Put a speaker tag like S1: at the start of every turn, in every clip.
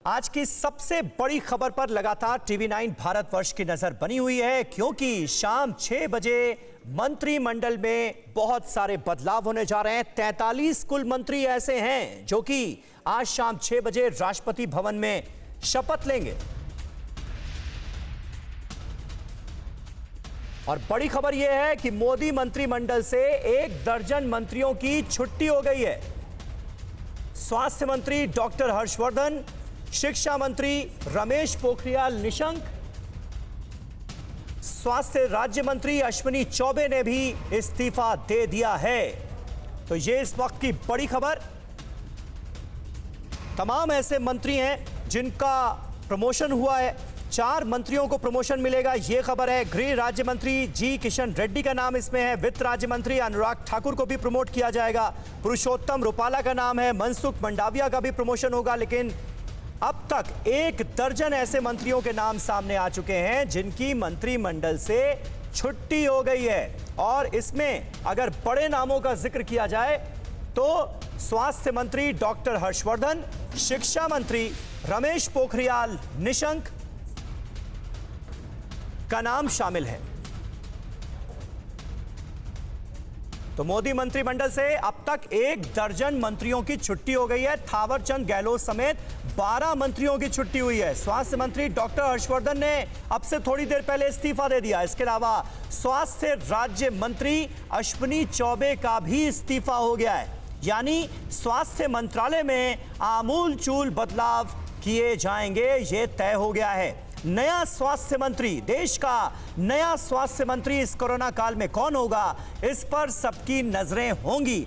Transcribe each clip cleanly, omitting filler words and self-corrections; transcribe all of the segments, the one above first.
S1: आज की सबसे बड़ी खबर पर लगातार टीवी 9 भारतवर्ष की नजर बनी हुई है, क्योंकि शाम 6 बजे मंत्रिमंडल में बहुत सारे बदलाव होने जा रहे हैं। 43 कुल मंत्री ऐसे हैं जो कि आज शाम 6 बजे राष्ट्रपति भवन में शपथ लेंगे। और बड़ी खबर यह है कि मोदी मंत्रिमंडल से 1 दर्जन मंत्रियों की छुट्टी हो गई है। स्वास्थ्य मंत्री डॉक्टर हर्षवर्धन, शिक्षा मंत्री रमेश पोखरियाल निशंक, स्वास्थ्य राज्य मंत्री अश्विनी चौबे ने भी इस्तीफा दे दिया है। तो ये इस वक्त की बड़ी खबर। तमाम ऐसे मंत्री हैं जिनका प्रमोशन हुआ है। 4 मंत्रियों को प्रमोशन मिलेगा, यह खबर है। गृह राज्य मंत्री जी किशन रेड्डी का नाम इसमें है। वित्त राज्य मंत्री अनुराग ठाकुर को भी प्रमोट किया जाएगा। पुरुषोत्तम रुपाला का नाम है। मनसुख मंडाविया का भी प्रमोशन होगा। लेकिन अब तक 1 दर्जन ऐसे मंत्रियों के नाम सामने आ चुके हैं जिनकी मंत्रिमंडल से छुट्टी हो गई है। और इसमें अगर बड़े नामों का जिक्र किया जाए तो स्वास्थ्य मंत्री डॉक्टर हर्षवर्धन, शिक्षा मंत्री रमेश पोखरियाल निशंक का नाम शामिल है। तो मोदी मंत्रिमंडल से अब तक 1 दर्जन मंत्रियों की छुट्टी हो गई है। थावरचंद गहलोत समेत 12 मंत्रियों की छुट्टी हुई है। स्वास्थ्य मंत्री डॉक्टर हर्षवर्धन ने अब से थोड़ी देर पहले इस्तीफा दे दिया। इसके अलावा स्वास्थ्य राज्य मंत्री अश्विनी चौबे का भी इस्तीफा हो गया है। यानी स्वास्थ्य मंत्रालय में आमूलचूल बदलाव किए जाएंगे, ये तय हो गया है। नया स्वास्थ्य मंत्री, देश का नया स्वास्थ्य मंत्री इस कोरोना काल में कौन होगा, इस पर सबकी नजरें होंगी।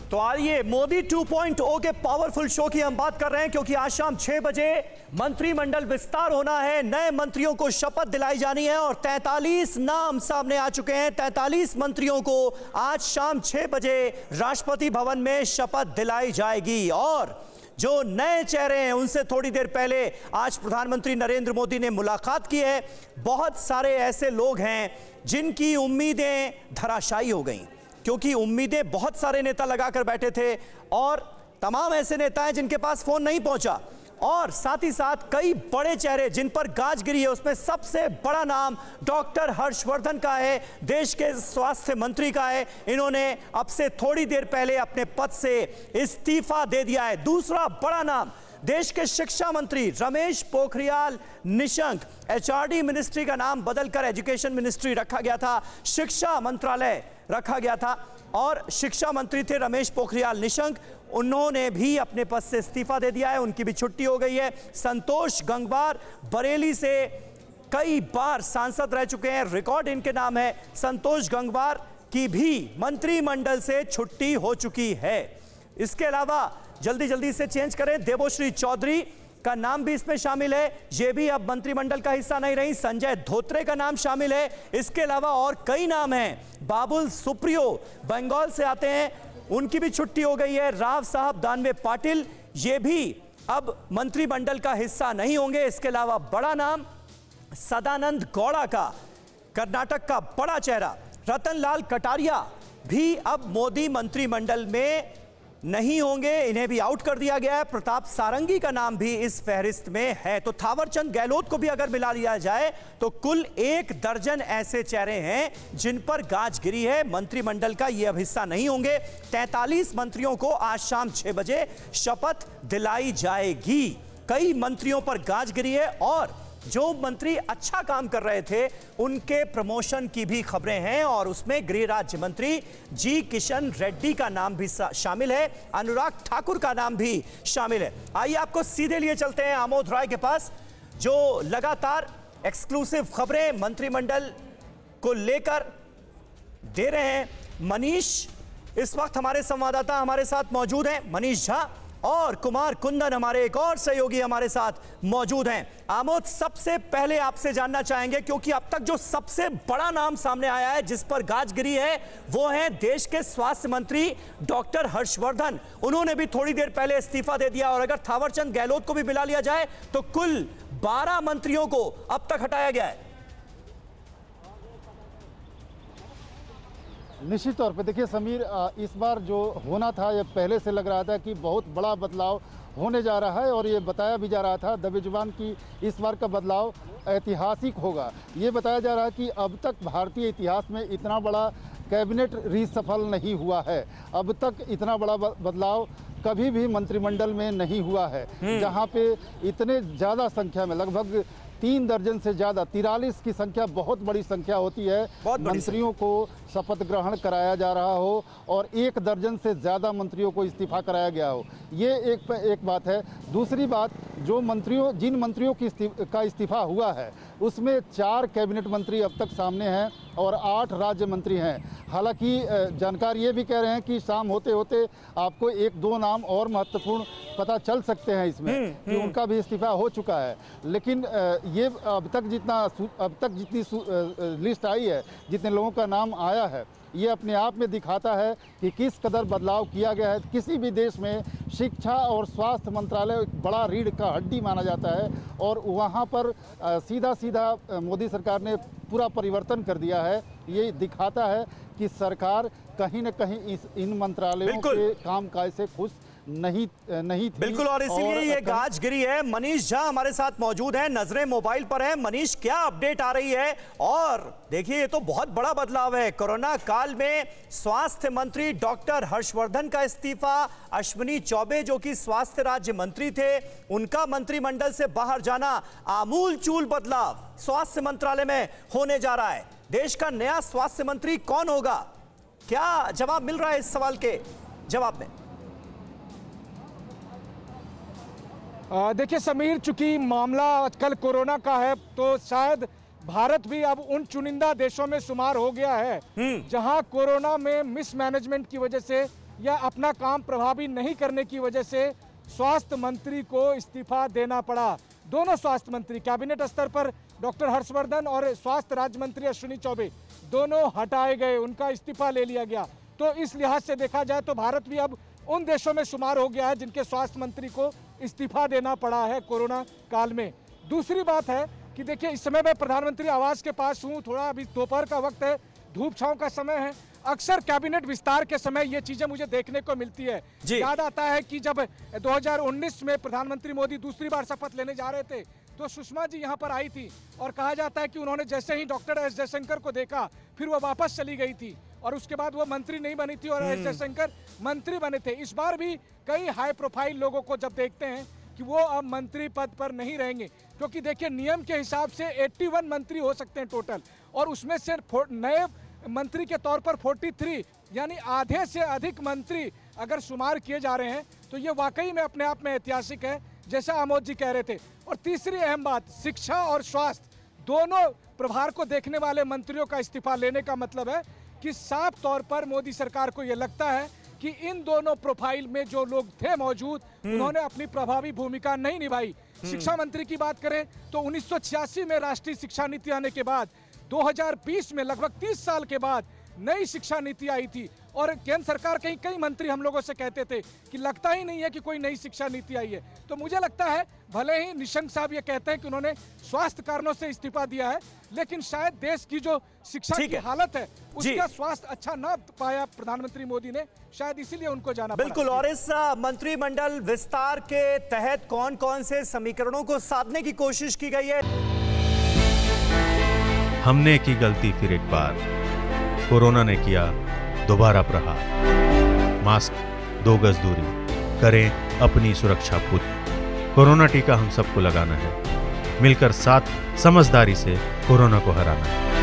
S1: तो आइए मोदी 2.0 के पावरफुल शो की हम बात कर रहे हैं, क्योंकि आज शाम 6 बजे मंत्रिमंडल विस्तार होना है। नए मंत्रियों को शपथ दिलाई जानी है और 43 नाम सामने आ चुके हैं। 43 मंत्रियों को आज शाम 6 बजे राष्ट्रपति भवन में शपथ दिलाई जाएगी। और जो नए चेहरे हैं उनसे थोड़ी देर पहले आज प्रधानमंत्री नरेंद्र मोदी ने मुलाकात की है। बहुत सारे ऐसे लोग हैं जिनकी उम्मीदें धराशायी हो गई, क्योंकि उम्मीदें बहुत सारे नेता लगाकर बैठे थे और तमाम ऐसे नेता हैं जिनके पास फोन नहीं पहुंचा। और साथ ही साथ कई बड़े चेहरे जिन पर गाज गिरी है, उसमें सबसे बड़ा नाम डॉक्टर हर्षवर्धन का है, देश के स्वास्थ्य मंत्री का है। इन्होंने अब से थोड़ी देर पहले अपने पद से इस्तीफा दे दिया है। दूसरा बड़ा नाम देश के शिक्षा मंत्री रमेश पोखरियाल निशंक। एचआरडी मिनिस्ट्री का नाम बदलकर एजुकेशन मिनिस्ट्री रखा गया था, शिक्षा मंत्रालय रखा गया था। और शिक्षा मंत्री थे रमेश पोखरियाल निशंक, उन्होंने भी अपने पद से इस्तीफा दे दिया है, उनकी भी छुट्टी हो गई है। संतोष गंगवार बरेली से कई बार सांसद रह चुके हैं, रिकॉर्ड इनके नाम है। संतोष गंगवार की भी मंत्रिमंडल से छुट्टी हो चुकी है। इसके अलावा जल्दी से चेंज करें, देवोश्री चौधरी का नाम भी इसमें शामिल है, ये भी अब मंत्रिमंडल का हिस्सा नहीं रही। संजय धोत्रे का नाम शामिल है। इसके अलावा और कई नाम हैं। बाबुल सुप्रियो बंगाल से आते हैं, उनकी भी छुट्टी हो गई है। राव साहब दानवे पाटिल, ये भी अब मंत्रिमंडल का हिस्सा नहीं होंगे। इसके अलावा बड़ा नाम सदानंद गौड़ा का, कर्नाटक का बड़ा चेहरा रतनलाल कटारिया भी अब मोदी मंत्रिमंडल में नहीं होंगे, इन्हें भी आउट कर दिया गया है। प्रताप सारंगी का नाम भी इस फहरिस्त में है। तो थावरचंद गहलोत को भी अगर मिला लिया जाए तो कुल 1 दर्जन ऐसे चेहरे हैं जिन पर गाज गिरी है। मंत्रिमंडल का ये अब हिस्सा नहीं होंगे। 43 मंत्रियों को आज शाम 6 बजे शपथ दिलाई जाएगी। कई मंत्रियों पर गाज गिरी है और जो मंत्री अच्छा काम कर रहे थे उनके प्रमोशन की भी खबरें हैं। और उसमें गृह राज्य मंत्री जी किशन रेड्डी का नाम भी शामिल है, अनुराग ठाकुर का नाम भी शामिल है। आइए आपको सीधे लिए चलते हैं आमोद राय के पास, जो लगातार एक्सक्लूसिव खबरें मंत्रिमंडल को लेकर दे रहे हैं। मनीष इस वक्त हमारे संवाददाता हमारे साथ मौजूद हैं, मनीष झा, और कुमार कुंदन हमारे एक और सहयोगी हमारे साथ मौजूद हैं। आमोद, सबसे पहले आपसे जानना चाहेंगे, क्योंकि अब तक जो सबसे बड़ा नाम सामने आया है जिस पर गाज गिरी है, वो है देश के स्वास्थ्य मंत्री डॉक्टर हर्षवर्धन। उन्होंने भी थोड़ी देर पहले इस्तीफा दे दिया, और अगर थावरचंद गहलोत को भी मिला लिया जाए तो कुल 12 मंत्रियों को अब तक हटाया गया है।
S2: निश्चित तौर पे देखिए समीर, इस बार जो होना था ये पहले से लग रहा था कि बहुत बड़ा बदलाव होने जा रहा है, और ये बताया भी जा रहा था दबे जुबान की इस बार का बदलाव ऐतिहासिक होगा। ये बताया जा रहा है कि अब तक भारतीय इतिहास में इतना बड़ा कैबिनेट रीसफल नहीं हुआ है। अब तक इतना बड़ा बदलाव कभी भी मंत्रिमंडल में नहीं हुआ है, जहाँ पे इतने ज़्यादा संख्या में लगभग 3 दर्जन से ज़्यादा 43 की संख्या बहुत बड़ी संख्या होती है। मंत्रियों को शपथ ग्रहण कराया जा रहा हो और 1 दर्जन से ज़्यादा मंत्रियों को इस्तीफा कराया गया हो, ये एक बात है। दूसरी बात, जिन मंत्रियों का इस्तीफा हुआ है उसमें 4 कैबिनेट मंत्री अब तक सामने हैं और 8 राज्य मंत्री हैं। हालांकि जानकार ये भी कह रहे हैं कि शाम होते होते आपको 1-2 नाम और महत्वपूर्ण पता चल सकते हैं इसमें कि उनका भी इस्तीफा हो चुका है। लेकिन ये अब तक जितनी लिस्ट आई है, जितने लोगों का नाम आया है, ये अपने आप में दिखाता है कि किस कदर बदलाव किया गया है। किसी भी देश में शिक्षा और स्वास्थ्य मंत्रालय एक बड़ा रीढ़ का हड्डी माना जाता है, और वहाँ पर सीधा मोदी सरकार ने पूरा परिवर्तन कर दिया है। ये दिखाता है कि सरकार कहीं न कहीं इन मंत्रालयों के कामकाज से खुश नहीं थी।
S1: बिल्कुल, और इसीलिए ये गाज गिरी है। मनीष झा हमारे साथ मौजूद हैं, नजरें मोबाइल पर हैं। मनीष, क्या अपडेट आ रही है? और देखिए, ये तो बहुत बड़ा बदलाव है। कोरोना काल में स्वास्थ्य मंत्री डॉक्टर हर्षवर्धन का इस्तीफा, अश्विनी चौबे जो कि स्वास्थ्य राज्य मंत्री थे, उनका मंत्रिमंडल से बाहर जाना, आमूल चूल बदलाव स्वास्थ्य मंत्रालय में होने जा रहा है। देश का नया स्वास्थ्य मंत्री कौन होगा? क्या जवाब मिल रहा है इस सवाल के जवाब में?
S3: देखिए समीर, चूंकि मामला कल कोरोना का है, तो शायद भारत भी अब उन चुनिंदा देशों में शुमार हो गया है जहां कोरोना में मिसमैनेजमेंट की वजह से या अपना काम प्रभावी नहीं करने की वजह से स्वास्थ्य मंत्री को इस्तीफा देना पड़ा। दोनों स्वास्थ्य मंत्री, कैबिनेट स्तर पर डॉक्टर हर्षवर्धन और स्वास्थ्य राज्य मंत्री अश्विनी चौबे, दोनों हटाए गए, उनका इस्तीफा ले लिया गया। तो इस लिहाज से देखा जाए तो भारत भी अब उन देशों में शुमार हो गया है जिनके स्वास्थ्य मंत्री को इस्तीफा देना पड़ा है कोरोना काल में। दूसरी बात है कि देखिए, इस समय मैं प्रधानमंत्री आवास के पास हूँ, थोड़ा अभी दोपहर का वक्त है, धूप छांव का समय है। अक्सर कैबिनेट विस्तार के समय ये चीजें मुझे देखने को मिलती है। याद आता है कि जब 2019 में प्रधानमंत्री मोदी दूसरी बार शपथ लेने जा रहे थे तो सुषमा जी यहाँ पर आई थी, और कहा जाता है कि उन्होंने जैसे ही डॉक्टर एस जयशंकर को देखा फिर वो वापस चली गई थी, और उसके बाद वो मंत्री नहीं बनी थी और एस जयशंकर मंत्री बने थे। इस बार भी कई हाई प्रोफाइल लोगों को जब देखते हैं कि वो अब मंत्री पद पर नहीं रहेंगे, क्योंकि देखिए नियम के हिसाब से 81 मंत्री हो सकते हैं टोटल, और उसमें से नए मंत्री के तौर पर 43 यानी आधे से अधिक मंत्री अगर शुमार किए जा रहे हैं, तो ये वाकई में अपने आप में ऐतिहासिक है, जैसा आमोद जी कह रहे थे। और तीसरी अहम बात, शिक्षा और स्वास्थ्य दोनों प्रभार को देखने वाले मंत्रियों का इस्तीफा लेने का मतलब है कि साफ तौर पर मोदी सरकार को यह लगता है कि इन दोनों प्रोफाइल में जो लोग थे मौजूद, उन्होंने अपनी प्रभावी भूमिका नहीं निभाई। शिक्षा मंत्री की बात करें तो 1986 में राष्ट्रीय शिक्षा नीति आने के बाद 2020 में लगभग 30 साल के बाद नई शिक्षा नीति आई थी, और केंद्र सरकार के कई मंत्री हम लोगों से कहते थे कि लगता ही नहीं है कि कोई नई शिक्षा नीति आई है। तो मुझे लगता है भले ही निशंक साहब ये कहते हैं कि उन्होंने स्वास्थ्य कारणों से इस्तीफा दिया है, लेकिन शायद देश की जो शिक्षा की हालत है उसका स्वास्थ्य अच्छा ना पाया प्रधानमंत्री मोदी ने, शायद इसीलिए उनको जाना पड़ा।
S1: बिल्कुल, और इस मंत्रिमंडल विस्तार के तहत कौन कौन से समीकरणों को साधने की कोशिश की गई है?
S4: हमने की गलती फिर एक बार, कोरोना ने किया दोबारा प्रहार। मास्क, 2 गज दूरी, करें अपनी सुरक्षा पूरी। कोरोना टीका हम सबको लगाना है, मिलकर साथ समझदारी से कोरोना को हराना है।